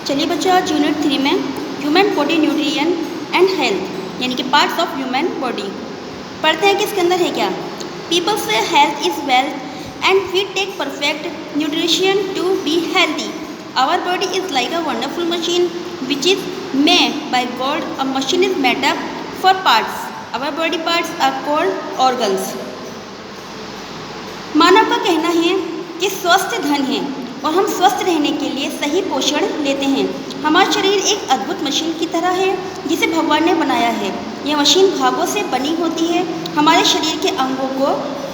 चलिए बच्चों, आज यूनिट 3 में human body nutrition and health यानी कि पार्ट्स ऑफ ह्यूमन बॉडी पढ़ते हैं कि इसके अंदर है क्या। पीपल से health is wealth and we take perfect nutrition to be healthy. Our body is like a wonderful machine which is made by God. A machine is made up for parts. Our body parts are called organs. मानव का कहना है कि स्वस्थ धन है और हम स्वस्थ रहने के लिए सही पोषण लेते हैं। हमारा शरीर एक अद्भुत मशीन की तरह है जिसे भगवान ने बनाया है। यह मशीन भागों से बनी होती है। हमारे शरीर के अंगों को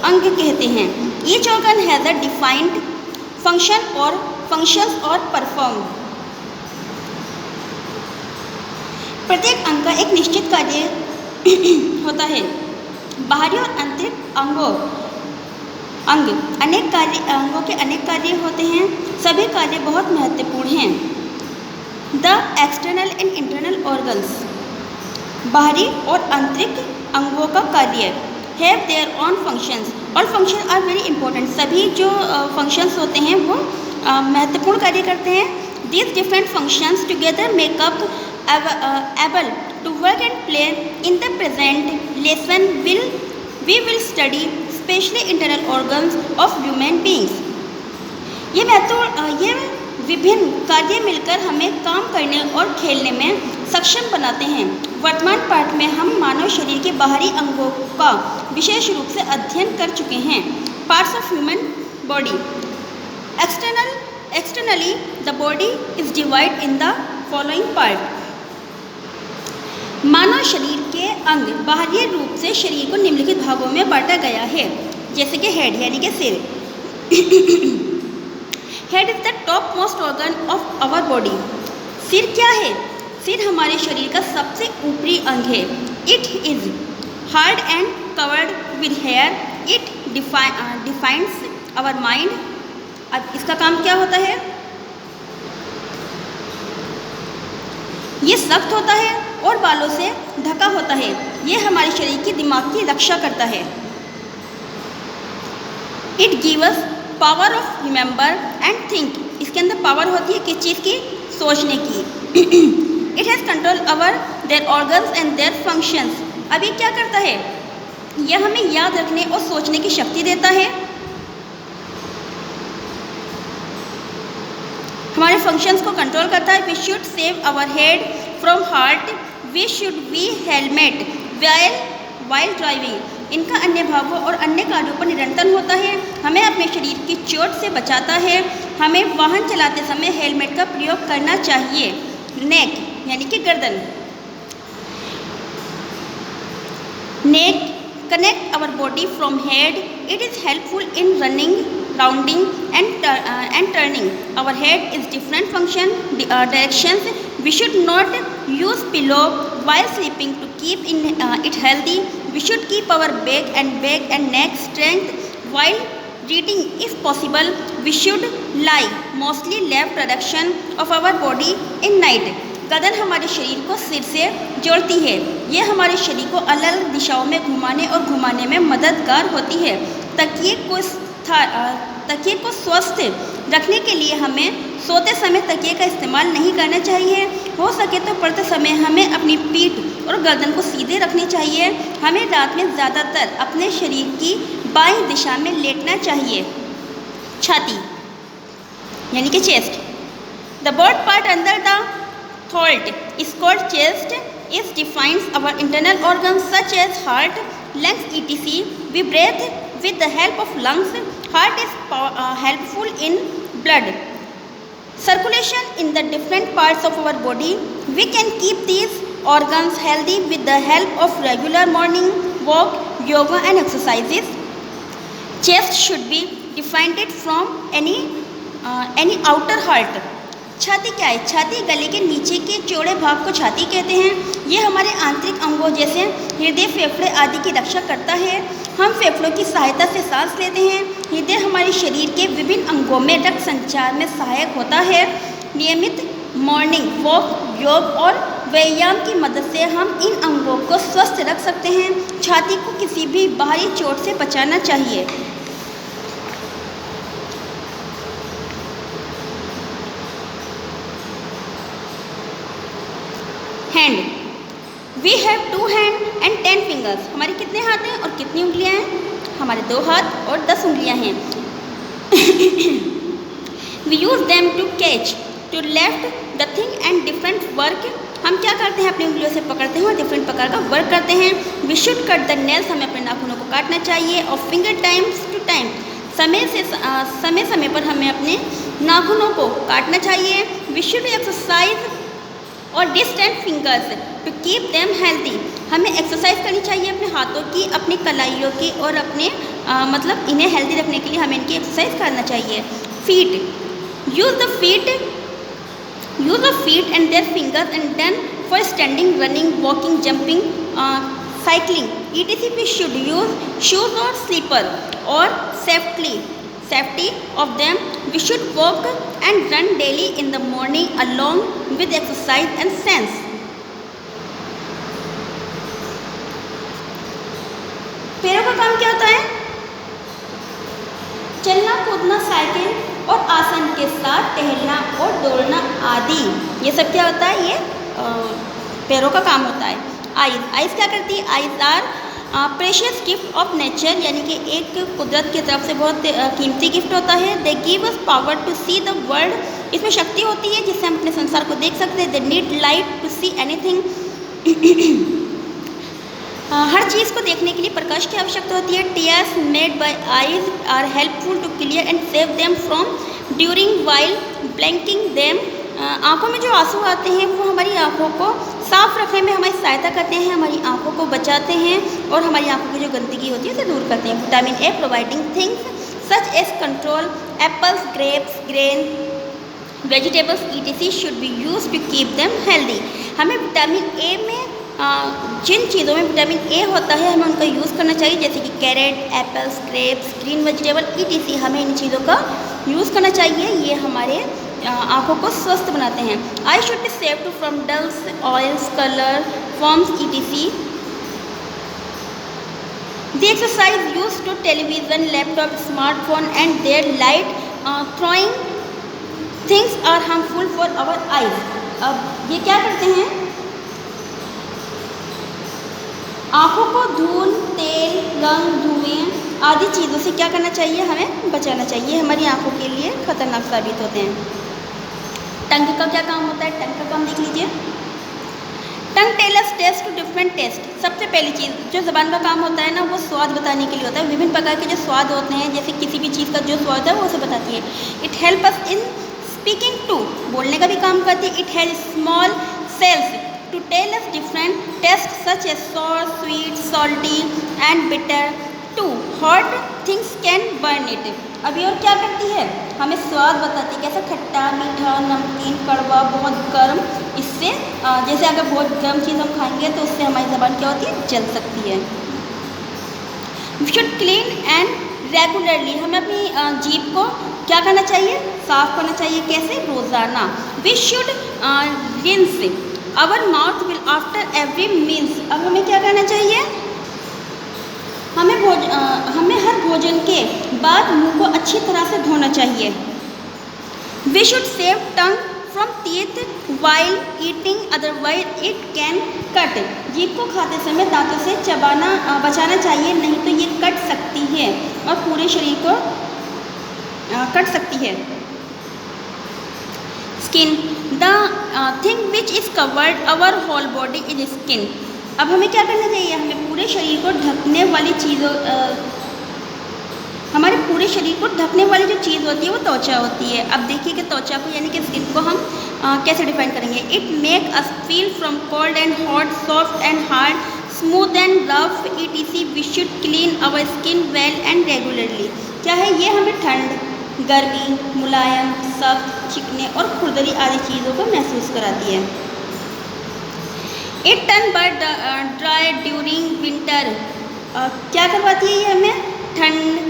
अंग कहते हैं। Each organ has a defined functions और परफॉर्म। प्रत्येक अंग का एक निश्चित कार्य होता है। बाहरी और आंतरिक अंगों के अनेक कार्य होते हैं। सभी कार्य बहुत महत्वपूर्ण हैं। The external and internal organs, बाहरी और आंतरिक अंगों का कार्य have their own functions. All function are very important. सभी जो फंक्शंस होते हैं वो महत्वपूर्ण कार्य करते हैं। These different functions together make up able to work and play. In the present lesson we will study specially internal organs of human beings. ये विभिन्न कार्य मिलकर हमें काम करने और खेलने में सक्षम बनाते हैं। वर्तमान पाठ में हम मानव शरीर के बाहरी अंगों का विशेष रूप से अध्ययन कर चुके हैं। Parts of human body. Externally the body is divide in the following part. मानव शरीर के अंग बाहरी रूप से शरीर को निम्नलिखित भागों में बांटा गया है, जैसे कि हेड यानी कि सिर। Head is the top most organ of our body. सिर क्या है? सिर हमारे शरीर का सबसे ऊपरी अंग है। It is hard and covered with hair. It defines our mind. अब इसका काम क्या होता है? ये सख्त होता है और बालों से ढका होता है। ये हमारे शरीर की दिमाग की रक्षा करता है। It gives power of remember and think. इसके अंदर पावर होती है किस चीज़ की? सोचने की। It has control over their organs and their functions. अब ये क्या करता है? यह हमें याद रखने और सोचने की शक्ति देता है। हमारे फंक्शंस को कंट्रोल करता है। We should save our head from heart. We should be helmet while driving. इनका अन्य भागों और अन्य कार्यों पर नियंत्रण होता है। हमें अपने शरीर की चोट से बचाता है। हमें वाहन चलाते समय हेलमेट का प्रयोग करना चाहिए। नेक यानी कि गर्दन। नेक connect our body from head. It is helpful in running, rounding and turning. Our head is different function directions. We should not use pillow while sleeping to keep it healthy. We should keep our back and neck strength while reading if possible. We should lie mostly left direction of our body in night. गर्दन हमारे शरीर को सिर से जोड़ती है। यह हमारे शरीर को अलग अलग दिशाओं में घुमाने में मददगार होती है। तकिए को स्वस्थ रखने के लिए हमें सोते समय तकिए का इस्तेमाल नहीं करना चाहिए। हो सके तो पढ़ते समय हमें अपनी पीठ और गर्दन को सीधे रखनी चाहिए। हमें रात में ज़्यादातर अपने शरीर की बाईं दिशा में लेटना चाहिए। छाती यानी कि chest. The body part under the throat is called chest. It defines our internal organs such as heart, lungs, etc. We breathe with the help of lungs. Heart is helpful in blood circulation in the different parts of our body. We can keep these organs healthy with the help of regular morning walk, yoga and exercises. Chest should be defined from any outer heart. छाती क्या है? छाती गले के नीचे के चौड़े भाग को छाती कहते हैं। ये हमारे आंतरिक अंगों जैसे हृदय, फेफड़े आदि की रक्षा करता है। हम फेफड़ों की सहायता से सांस लेते हैं। हृदय हमारे शरीर के विभिन्न अंगों में रक्त संचार में सहायक होता है। नियमित मॉर्निंग वॉक, योग और व्यायाम की मदद से हम इन अंगों को स्वस्थ रख सकते हैं। छाती को किसी भी बाहरी चोट से बचाना चाहिए। Hand, we have 2 hand and 10 fingers. हमारे कितने हाथ हैं और कितनी उंगलियां हैं? हमारे 2 हाथ और 10 उंगलियां हैं। We use them to catch, to left the thing and different work. हम क्या करते हैं? अपनी उंगलियों से पकड़ते हैं और डिफरेंट प्रकार का वर्क करते हैं। We should cut the nails, हमें अपने नाखूनों को काटना चाहिए। और फिंगर टाइम्स टू टाइम, समय समय पर हमें अपने नाखूनों को काटना चाहिए। We should exercise our distant fingers to keep them healthy. हमें एक्सरसाइज करनी चाहिए अपने हाथों की, अपनी कलाइयों की और अपने मतलब इन्हें हेल्दी रखने के लिए हमें इनकी एक्सरसाइज करना चाहिए। Feet, use of feet and their fingers and done for standing, running, walking, jumping, cycling, etc. We should use shoes or slipper or safety of them. We should walk and run daily in the morning along with exercise and sense. पैरों का काम क्या होता है? चलना, कूदना, cycle और आसन के साथ टहलना और दौड़ना आदि, ये सब क्या होता है? ये पैरों का काम होता है। आइज़ क्या करती है? Eyes are precious gift of nature, यानी कि एक कुदरत की तरफ से बहुत कीमती गिफ्ट होता है। They give us power to see the world, इसमें शक्ति होती है जिससे हम अपने संसार को देख सकते हैं। They need light to see anything, हर चीज़ को देखने के लिए प्रकाश की आवश्यकता होती है। Tears made by eyes are helpful to clear and save them from during while blanking them. आँखों में जो आंसू आते हैं वो हमारी आँखों को साफ रखने में हमारी सहायता करते हैं, हमारी आँखों को बचाते हैं और हमारी आँखों की जो गंदगी होती है उसे दूर करते हैं। Vitamin A providing things such as control apples, grapes, grain, vegetables etc. Should be use to keep them healthy. हमें विटामिन ए में जिन चीज़ों में विटामिन ए होता है हमें उनका यूज़ करना चाहिए, जैसे कि carrot, apples, grapes, green vegetable etc. हमें इन चीज़ों का यूज़ करना चाहिए, ये हमारे आँखों को स्वस्थ बनाते हैं। I should be save to from dulls, oils, colour, forms etc. The exercise use to television, laptop, smartphone and their light throwing things are harmful for our eyes. अब ये क्या करते हैं? आँखों को धूल, तेल, रंग, धुएं आदि चीज़ों से क्या करना चाहिए? हमें बचाना चाहिए, हमारी आँखों के लिए खतरनाक साबित होते हैं। टंग का क्या काम होता है? टंग का काम देख लीजिए। Tongue tells taste to different taste. सबसे पहली चीज़ जो ज़बान का काम होता है ना, वो स्वाद बताने के लिए होता है। विभिन्न प्रकार के जो स्वाद होते हैं, जैसे किसी भी चीज़ का जो स्वाद होता है वो उसे बताती है। It help us in speaking to, बोलने का भी काम करती है। It has small cells to tell us different tastes such as sour, sweet, salty and bitter. Too hot things can burn it. अभी और क्या करती है? हमें स्वाद बताती है, कैसा खट्टा, मीठा, नमकीन, कड़वा, बहुत गर्म। इससे जैसे अगर बहुत गर्म चीज़ हम खाएंगे तो उससे हमारी ज़बान क्या होती है? जल सकती है। We should clean and regularly, हमें अपनी जीभ को क्या करना चाहिए? साफ करना चाहिए। कैसे? रोज़ाना। We should rinse our mouth well after every meals. अब हमें क्या करना चाहिए? हमें हर भोजन के बाद मुंह को अच्छी तरह से धोना चाहिए। We should save tongue from teeth while eating, otherwise it can cut. जीभ को खाते समय दांतों से चबाना बचाना चाहिए, नहीं तो ये कट सकती है और पूरे शरीर को कट सकती है। Skin, the thing which is covered our whole body is skin. अब हमें क्या करना चाहिए? हमें पूरे शरीर को ढकने वाली चीज़ों हमारे पूरे शरीर को ढकने वाली जो चीज़ होती है वो त्वचा होती है। अब देखिए कि त्वचा को यानी कि स्किन को हम कैसे डिफाइन करेंगे। It make us feel from cold and hot, soft and hard, smooth and rough etc. We should clean our skin well and regularly. क्या है ये? हमें ठंड, गर्मी, मुलायम, सख्त, चिकने और खुरदरी आदि चीज़ों को महसूस कराती है। It turn but dry during winter. क्या करवाती है ये? हमें ठंड,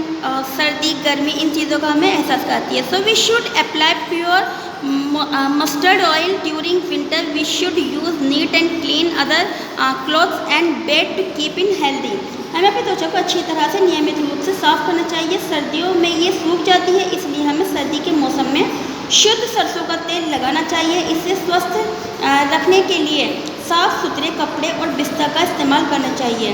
सर्दी, गर्मी इन चीज़ों का हमें एहसास कराती है। So we should apply pure mustard oil during winter. We should use neat and clean other clothes and bed to keep in healthy. हमें अपनी त्वचा को अच्छी तरह से नियमित रूप से साफ करना चाहिए. सर्दियों में ये सूख जाती है, इसलिए हमें सर्दी के मौसम में शुद्ध सरसों का तेल लगाना चाहिए. इसे स्वस्थ रखने के लिए साफ़ सुथरे कपड़े और बिस्तर का इस्तेमाल करना चाहिए।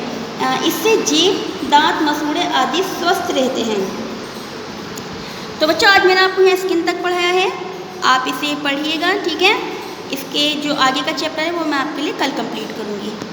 इससे जीभ, दांत, मसूड़े आदि स्वस्थ रहते हैं। तो बच्चों आज मैंने आपको यहाँ स्किन तक पढ़ाया है, आप इसे पढ़िएगा, ठीक है। इसके जो आगे का चैप्टर है वो मैं आपके लिए कल कंप्लीट करूँगी।